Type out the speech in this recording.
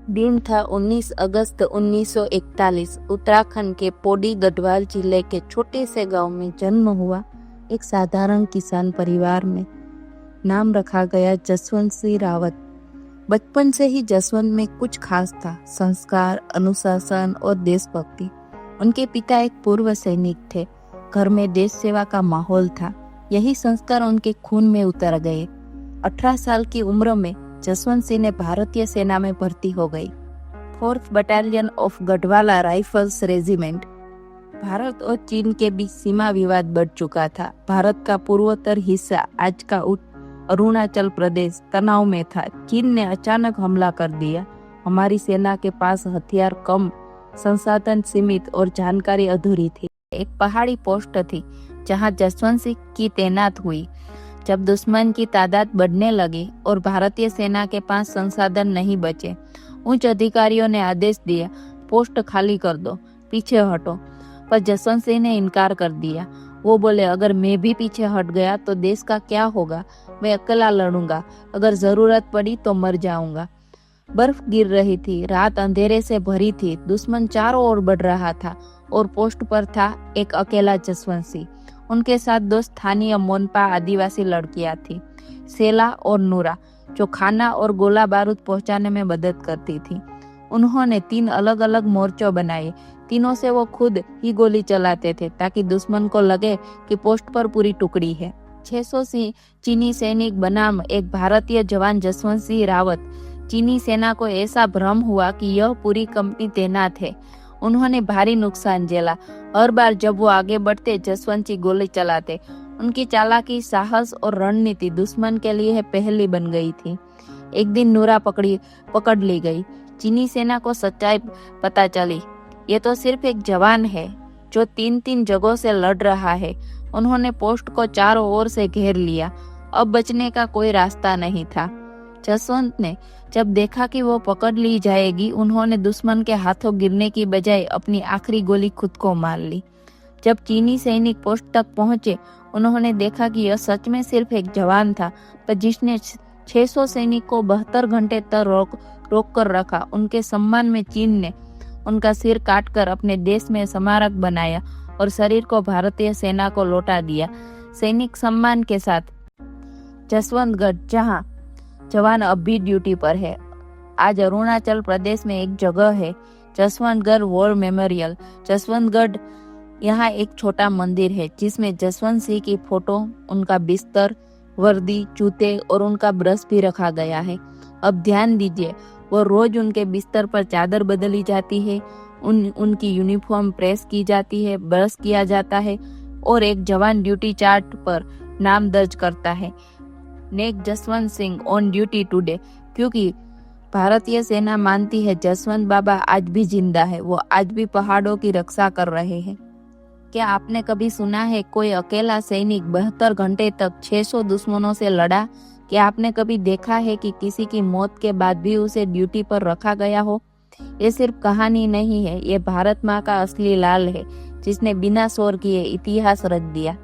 दिन था 19 अगस्त 1941। उत्तराखंड के पौड़ी गढ़वाल जिले के छोटे से गांव में जन्म हुआ एक साधारण किसान परिवार में। नाम रखा गया जसवंत सिंह रावत। बचपन से ही जसवंत में कुछ खास था, संस्कार, अनुशासन और देशभक्ति। उनके पिता एक पूर्व सैनिक थे। घर में देश सेवा का माहौल था। यही संस्कार उनके खून में उतर गए। 18 साल की उम्र में जसवंत सिंह ने भारतीय सेना में भर्ती हो गई। 4th battalion of Garhwala rifles regiment. Bharat और चीन के बीच सीमा विवाद बढ़ चुका था। भारत का पूर्वोत्तर हिस्सा, आज का अरुणाचल प्रदेश, तनाव में था। चीन ने अचानक हमला कर दिया। हमारी सेना के पास हथियार कम, संसाधन सीमित और जानकारी अधूरी थी। एक पहाड़ी पोस्ट थी जहां जसवंत सिंह की तैनात हुई। जब दुश्मन की तादाद बढ़ने लगी और भारतीय सेना के पास संसाधन नहीं बचे, उच्च अधिकारियों ने आदेश दिया, पोस्ट खाली कर दो, पीछे हटो। पर जसवंत सिंह ने इनकार कर दिया। वो बोले, अगर मैं भी पीछे हट गया तो देश का क्या होगा? मैं अकेला लड़ूंगा, अगर जरूरत पड़ी तो मर जाऊंगा। बर्फ गिर रही थी, रात अंधेरे से भरी थी। दुश्मन चारों ओर बढ़ रहा था और पोस्ट पर था एक अकेला जसवंत सिंह। उनके साथ दो स्थानीय मोनपा आदिवासी लड़कियां थी, सेला और नूरा, जो खाना और गोला बारूद पहुंचाने में मदद करती थी। उन्होंने 3 अलग अलग मोर्चों बनाए। तीनों से वो खुद ही गोली चलाते थे ताकि दुश्मन को लगे कि पोस्ट पर पूरी टुकड़ी है। 600 चीनी सैनिक बनाम एक भारतीय जवान जसवंत सिंह रावत। चीनी सेना को ऐसा भ्रम हुआ कि यह पूरी कंपनी तैनात है। उन्होंने भारी नुकसान झेला। हर बार जब वो आगे बढ़ते, जसवंत सिंह गोली चलाते। उनकी चालाकी, साहस और रणनीति दुश्मन के लिए पहेली बन गई थी। एक दिन नूरा पकड़ ली गई। चीनी सेना को सच्चाई पता चली। ये तो सिर्फ एक जवान है जो 3 जगहों से लड़ रहा है। उन्होंने पोस्ट को चारों ओर से घेर लिया। अब बचने का कोई रास्ता नहीं था। जसवंत ने जब देखा कि वो पकड़ ली जाएगी, उन्होंने दुश्मन के हाथों गिरने की बजाय अपनी आखिरी गोली खुद को मार ली। जब चीनी सैनिक पोस्ट तक पहुंचे, उन्होंने देखा कि यह सच में सिर्फ एक जवान था, पर जिसने 600 सैनिक को 72 घंटे तक रोक कर रखा। उनके सम्मान में चीन ने उनका सिर काटकर अपने देश में स्मारक बनाया और शरीर को भारतीय सेना को लौटा दिया, सैनिक सम्मान के साथ। जसवंतगढ़, जहां जवान अब भी ड्यूटी पर है। आज अरुणाचल प्रदेश में एक जगह है, जसवंतगढ़ वॉर मेमोरियल। जसवंतगढ़, यहाँ एक छोटा मंदिर है जिसमें जसवंत सिंह की फोटो, उनका बिस्तर, वर्दी, जूते और उनका ब्रश भी रखा गया है। अब ध्यान दीजिए, वो रोज उनके बिस्तर पर चादर बदली जाती है, उनकी यूनिफॉर्म प्रेस की जाती है, ब्रश किया जाता है और एक जवान ड्यूटी चार्ट पर नाम दर्ज करता है, Naik Jaswant Singh on duty today. क्योंकि भारतीय सेना मानती है जसवंत बाबा आज भी जिंदा है, वो आज भी पहाड़ों की रक्षा कर रहे हैं। क्या आपने कभी सुना है कोई अकेला सैनिक 72 घंटे तक 600 दुश्मनों से लड़ा? क्या आपने कभी देखा है कि किसी की मौत के बाद भी उसे ड्यूटी पर रखा गया हो? ये सिर्फ कहानी नहीं है, ये भारत माँ का असली लाल है जिसने बिना शोर किए इतिहास रच दिया।